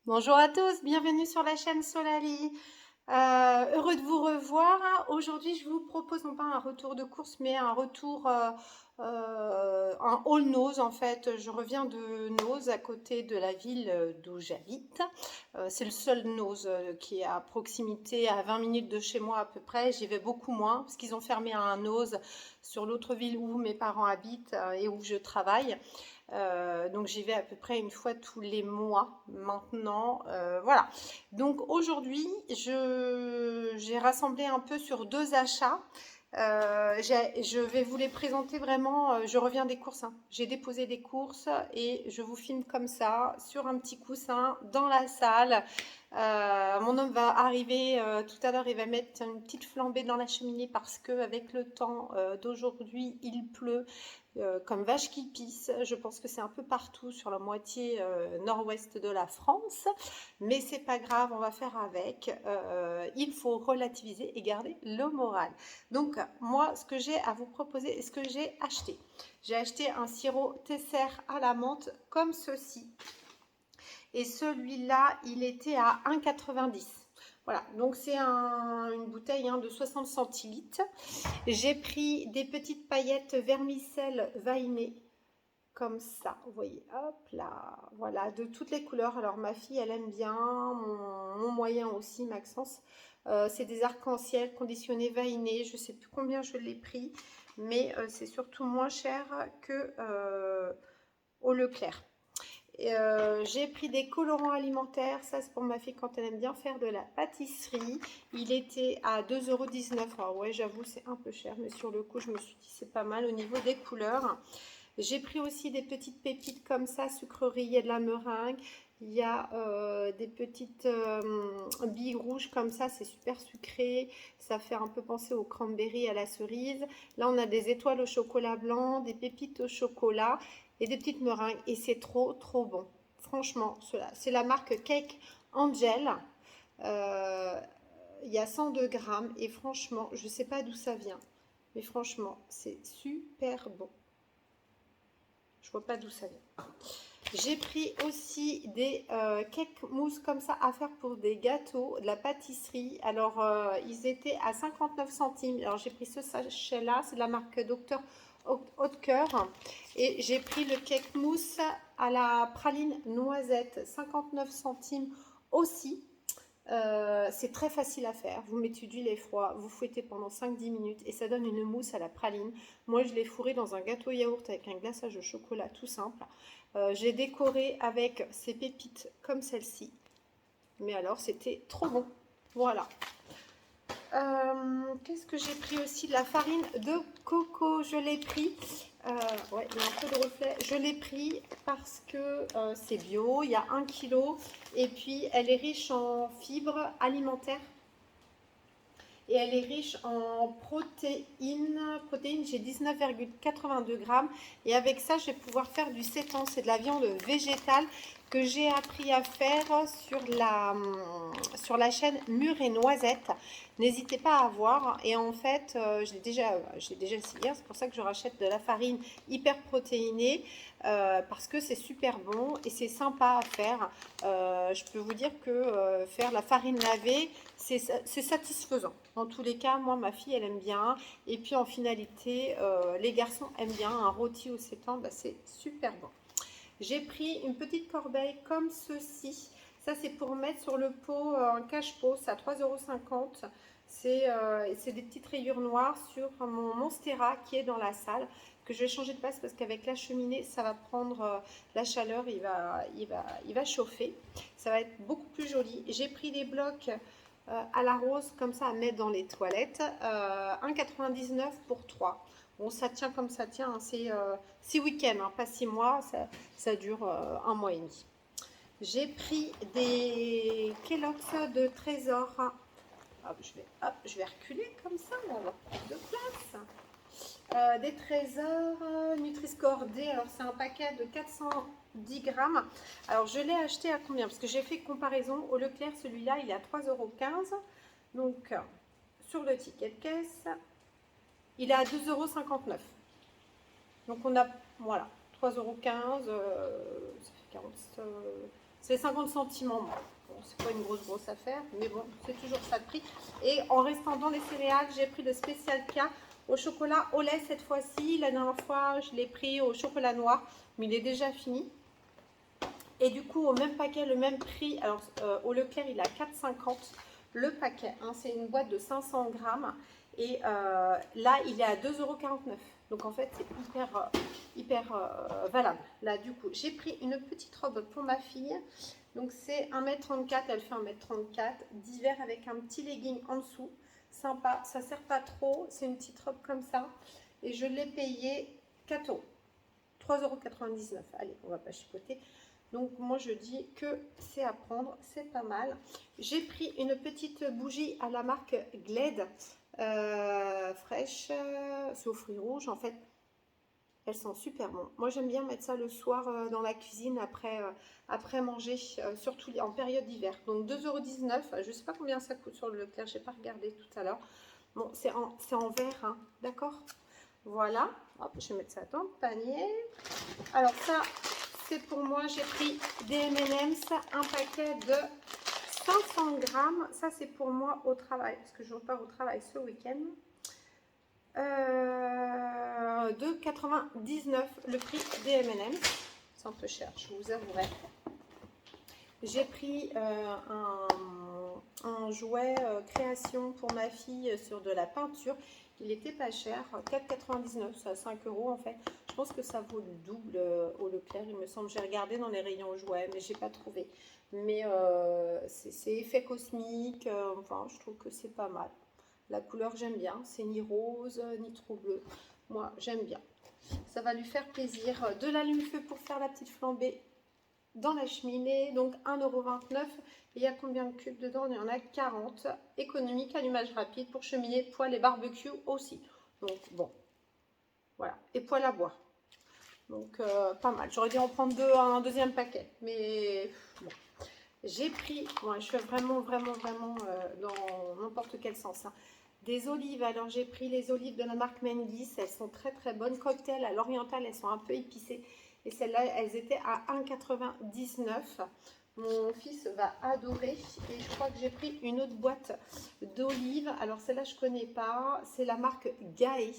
Bonjour à tous, bienvenue sur la chaîne Solali. Heureux de vous revoir. Aujourd'hui, je vous propose non pas un retour de course, mais un retour, un haul Nose en fait. Je reviens de Nose, à côté de la ville d'où j'habite. C'est le seul Nose qui est à proximité, à 20 minutes de chez moi à peu près. J'y vais beaucoup moins parce qu'ils ont fermé un Nose sur l'autre ville où mes parents habitent et où je travaille. Donc j'y vais à peu près une fois tous les mois maintenant. Voilà. Donc aujourd'hui, j'ai rassemblé un peu sur deux achats. Je vais vous les présenter vraiment. Je reviens des courses, hein. J'ai déposé des courses et je vous filme comme ça sur un petit coussin dans la salle. Mon homme va arriver tout à l'heure. Il va mettre une petite flambée dans la cheminée parce que avec le temps d'aujourd'hui, il pleut comme vache qui pisse. Je pense que c'est un peu partout sur la moitié nord-ouest de la France, mais c'est pas grave, on va faire avec. Il faut relativiser et garder le moral. Donc moi, ce que j'ai à vous proposer, ce que j'ai acheté un sirop Tesser à la menthe comme ceci. Et celui-là, il était à 1,90 €. Voilà, donc c'est une bouteille de 60 centilitres. J'ai pris des petites paillettes vermicelles vainées, comme ça, vous voyez, hop là, voilà, de toutes les couleurs. Alors ma fille, elle aime bien, mon moyen aussi, Maxence. C'est des arcs-en-ciel conditionnés vainées, je sais plus combien je l'ai pris, mais c'est surtout moins cher que au Leclerc. J'ai pris des colorants alimentaires, ça c'est pour ma fille quand elle aime bien faire de la pâtisserie. Il était à 2,19 €. Alors ouais, j'avoue, c'est un peu cher, mais sur le coup, je me suis dit c'est pas mal au niveau des couleurs. J'ai pris aussi des petites pépites comme ça, sucreries, il y a de la meringue, il y a des petites billes rouges comme ça, c'est super sucré, ça fait un peu penser au cranberry, à la cerise. Là, on a des étoiles au chocolat blanc, des pépites au chocolat et des petites meringues et c'est trop trop bon. Franchement, cela, c'est la marque Cake Angel. Euh, il y a 102 grammes et franchement, je ne sais pas d'où ça vient, mais franchement, c'est super bon. Je vois pas d'où ça vient. J'ai pris aussi des cakes mousse comme ça à faire pour des gâteaux, de la pâtisserie. Alors, ils étaient à 59 centimes. Alors, j'ai pris ce sachet-là, c'est de la marque Dr. Haute-Cœur. Et j'ai pris le cake mousse à la praline noisette, 59 centimes aussi. C'est très facile à faire. Vous mettez du lait froid, vous fouettez pendant 5-10 minutes et ça donne une mousse à la praline. Moi, je l'ai fourré dans un gâteau yaourt avec un glaçage au chocolat tout simple. J'ai décoré avec ces pépites comme celle-ci. Mais alors, c'était trop bon. Voilà. Qu'est-ce que j'ai pris aussi? De la farine de coco, je l'ai pris. Ouais, il y a un peu de reflet. Je l'ai pris parce que c'est bio, il y a 1 kg et puis elle est riche en fibres alimentaires et elle est riche en protéines. Protéines, j'ai 19,82 grammes. Et avec ça, je vais pouvoir faire du sétan. C'est de la viande végétale que j'ai appris à faire sur la chaîne Mûre et Noisette. N'hésitez pas à voir. Et en fait, j'ai déjà essayé. C'est pour ça que je rachète de la farine hyper protéinée. Parce que c'est super bon et c'est sympa à faire. Je peux vous dire que faire la farine lavée, c'est satisfaisant. Dans tous les cas, moi, ma fille, elle aime bien. Et puis en finalité, les garçons aiment bien. Un rôti au sétan, bah, c'est super bon. J'ai pris une petite corbeille comme ceci. Ça, c'est pour mettre sur le pot, un cache-pot. C'est à 3,50 €. C'est des petites rayures noires sur mon Monstera qui est dans la salle, que je vais changer de place parce qu'avec la cheminée, ça va prendre la chaleur, il va chauffer. Ça va être beaucoup plus joli. J'ai pris des blocs à la rose comme ça à mettre dans les toilettes. 1,99 € pour 3. Bon, ça tient comme ça tient, hein. C'est 6 week-ends, hein, pas 6 mois. Ça dure 1 mois et demi. J'ai pris des Kellogg's de Trésor. Hop, je vais reculer comme ça, on va avoir plus de place. Des trésors Nutri-Score D. Alors, c'est un paquet de 410 grammes. Alors, je l'ai acheté à combien? Parce que j'ai fait comparaison. Au Leclerc, celui-là, il est à 3,15 €. Donc, sur le ticket de caisse, il est à 2,59 €. Donc, on a, voilà, 3,15 €, ça fait 40, C'est 50 centimes en moins. Bon, c'est pas une grosse affaire, mais bon, c'est toujours ça de prix. Et en restant dans les céréales, j'ai pris le spécial K au chocolat au lait cette fois-ci. La dernière fois, je l'ai pris au chocolat noir, mais il est déjà fini. Et du coup, au même paquet, le même prix. Alors, au Leclerc, il a 4,50 le paquet. Hein, c'est une boîte de 500 grammes. Et là, il est à 2,49 €. Donc, en fait, c'est hyper valable. Là, du coup, j'ai pris une petite robe pour ma fille. Donc, c'est 1,34 m. Elle fait 1,34 m d'hiver avec un petit legging en dessous. Sympa. Ça ne sert pas trop. C'est une petite robe comme ça. Et je l'ai payée 4 €. 3,99 €. Allez, on va pas chipoter. Donc moi je dis que c'est à prendre, c'est pas mal. J'ai pris une petite bougie à la marque Glade fraîche, c'est aux fruits rouges en fait. Elles sont super bonnes. Moi j'aime bien mettre ça le soir dans la cuisine après manger, surtout en période d'hiver. Donc 2,19 €, je sais pas combien ça coûte sur le Leclerc, j'ai pas regardé tout à l'heure. Bon, c'est en verre, hein, d'accord. Voilà, hop, je vais mettre ça dans le panier. Alors ça, c'est pour moi, j'ai pris des M&M's, un paquet de 500 grammes. Ça, c'est pour moi au travail, parce que je repars au travail ce week-end. De 99 le prix des M&M's. C'est un peu cher, je vous avouerai. J'ai pris un jouet création pour ma fille sur de la peinture. Il était pas cher, 4,99 €, c'est à 5 € en fait. Je pense que ça vaut le double au Leclerc, il me semble. J'ai regardé dans les rayons jouets, mais j'ai pas trouvé. Mais c'est effet cosmique, enfin je trouve que c'est pas mal. La couleur j'aime bien, c'est ni rose ni trop bleu. Moi j'aime bien. Ça va lui faire plaisir. De l'allume-feu pour faire la petite flambée dans la cheminée, donc 1,29 €. Et il y a combien de cubes dedans? Il y en a 40. Économique, allumage rapide pour cheminée, poêle et barbecue aussi. Donc bon, voilà. Et poêle à bois. Donc pas mal. J'aurais dû en prendre un deuxième paquet. Mais bon. J'ai pris, moi je fais vraiment dans n'importe quel sens. Hein. Des olives, alors j'ai pris les olives de la marque Mengis, elles sont très bonnes. Cocktail à l'oriental, elles sont un peu épicées. Et celles-là, elles étaient à 1,99 €. Mon fils va adorer. Et je crois que j'ai pris une autre boîte d'olives. Alors celle-là, je ne connais pas. C'est la marque Gaé.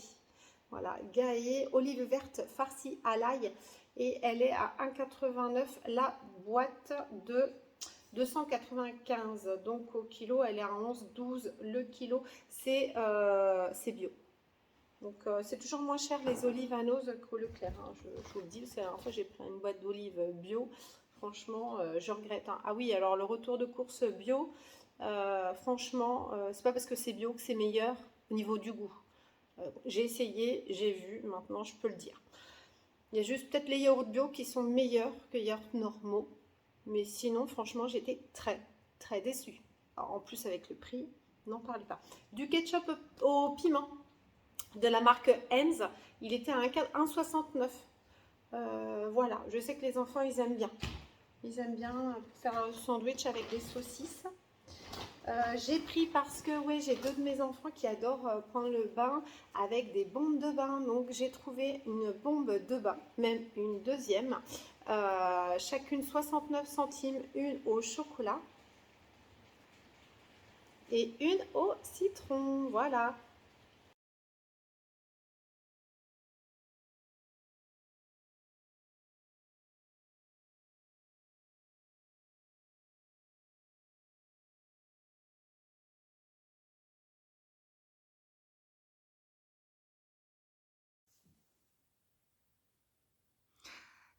Voilà, Gaé, olive verte farcie à l'ail. Et elle est à 1,89 € la boîte de 295. Donc au kilo, elle est à 11,12 € le kilo. C'est bio. Donc c'est toujours moins cher les olives à noz qu'au Leclerc. Hein. Je vous le dis, c'est la dernière fois j'ai pris une boîte d'olives bio. Franchement, je regrette. Hein. Ah oui, alors le retour de course bio, franchement, c'est pas parce que c'est bio que c'est meilleur au niveau du goût. J'ai essayé, j'ai vu, maintenant je peux le dire. Il y a juste peut-être les yaourts bio qui sont meilleurs que les yaourts normaux. Mais sinon, franchement, j'étais très déçue. Alors, en plus, avec le prix, n'en parlez pas. Du ketchup au piment de la marque Heinz, il était à 1,69 €. Voilà, je sais que les enfants, ils aiment bien. Ils aiment bien faire un sandwich avec des saucisses. J'ai pris parce que ouais, j'ai deux de mes enfants qui adorent prendre le bain avec des bombes de bain. Donc j'ai trouvé une bombe de bain, même une deuxième. Chacune 69 centimes, une au chocolat et une au citron. Voilà.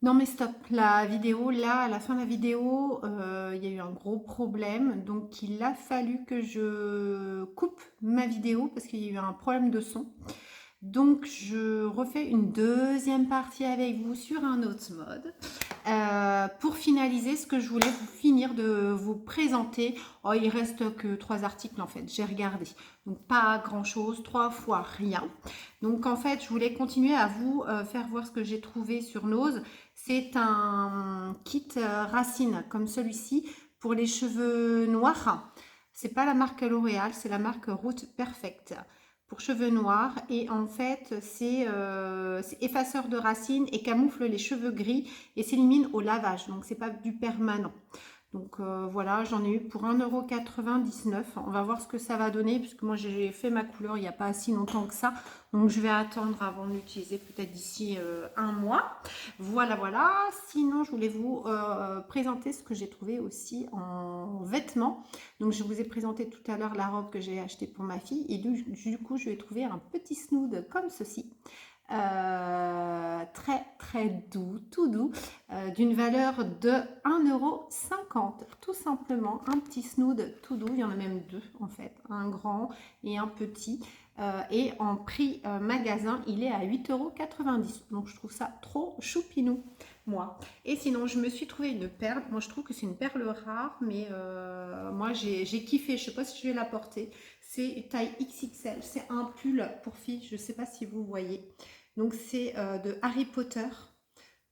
Non mais stop, la vidéo, là, à la fin de la vidéo, il y a eu un gros problème. Donc il a fallu que je coupe ma vidéo parce qu'il y a eu un problème de son. Donc je refais une deuxième partie avec vous sur un autre mode. Pour finaliser, ce que je voulais vous finir de vous présenter, oh, il reste que 3 articles en fait, j'ai regardé. Donc pas grand chose, 3 fois rien. Donc en fait, je voulais continuer à vous faire voir ce que j'ai trouvé sur Nose. C'est un kit racine comme celui-ci pour les cheveux noirs. C'est pas la marque L'Oréal, c'est la marque Route Perfect. pour cheveux noirs. Et en fait, c'est effaceur de racines et camoufle les cheveux gris et s'élimine au lavage. Donc, c'est pas du permanent. Donc voilà, j'en ai eu pour 1,99 €. On va voir ce que ça va donner, puisque moi j'ai fait ma couleur il n'y a pas si longtemps que ça. Donc je vais attendre avant de l'utiliser, peut-être d'ici un mois. Voilà, voilà. Sinon, je voulais vous présenter ce que j'ai trouvé aussi en vêtements. Donc je vous ai présenté tout à l'heure la robe que j'ai achetée pour ma fille. Et du coup, je vais trouver un petit snood comme ceci. Très très doux, tout doux, d'une valeur de 1,50 €, tout simplement. Un petit snood tout doux, il y en a même deux en fait, un grand et un petit, et en prix magasin il est à 8,90 €, donc je trouve ça trop choupinou moi. Et sinon je me suis trouvé une perle, moi je trouve que c'est une perle rare, mais moi j'ai kiffé, je sais pas si je vais la porter. C'est taille XXL, c'est un pull pour fille, je sais pas si vous voyez. Donc c'est de Harry Potter,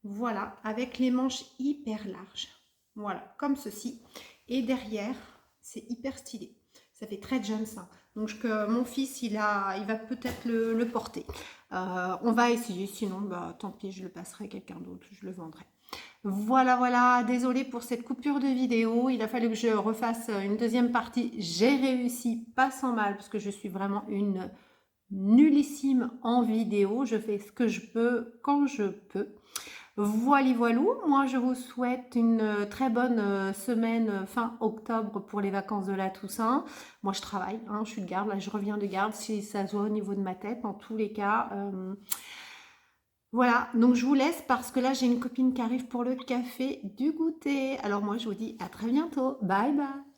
voilà, avec les manches hyper larges, voilà, comme ceci. Et derrière, c'est hyper stylé, ça fait très jeune ça. Donc mon fils, il va peut-être le porter. On va essayer, sinon, bah, tant pis, je le passerai à quelqu'un d'autre, je le vendrai. Voilà, voilà, désolée pour cette coupure de vidéo, il a fallu que je refasse une deuxième partie. J'ai réussi, pas sans mal, parce que je suis vraiment une nullissime en vidéo. Je fais ce que je peux quand je peux. Voilà, voilou. Moi, je vous souhaite une très bonne semaine fin octobre pour les vacances de la Toussaint. Moi, je travaille, hein, je suis de garde. Là, je reviens de garde, si ça se voit au niveau de ma tête. En tous les cas, voilà. Donc, je vous laisse parce que là, j'ai une copine qui arrive pour le café du goûter. Alors, moi, je vous dis à très bientôt. Bye, bye.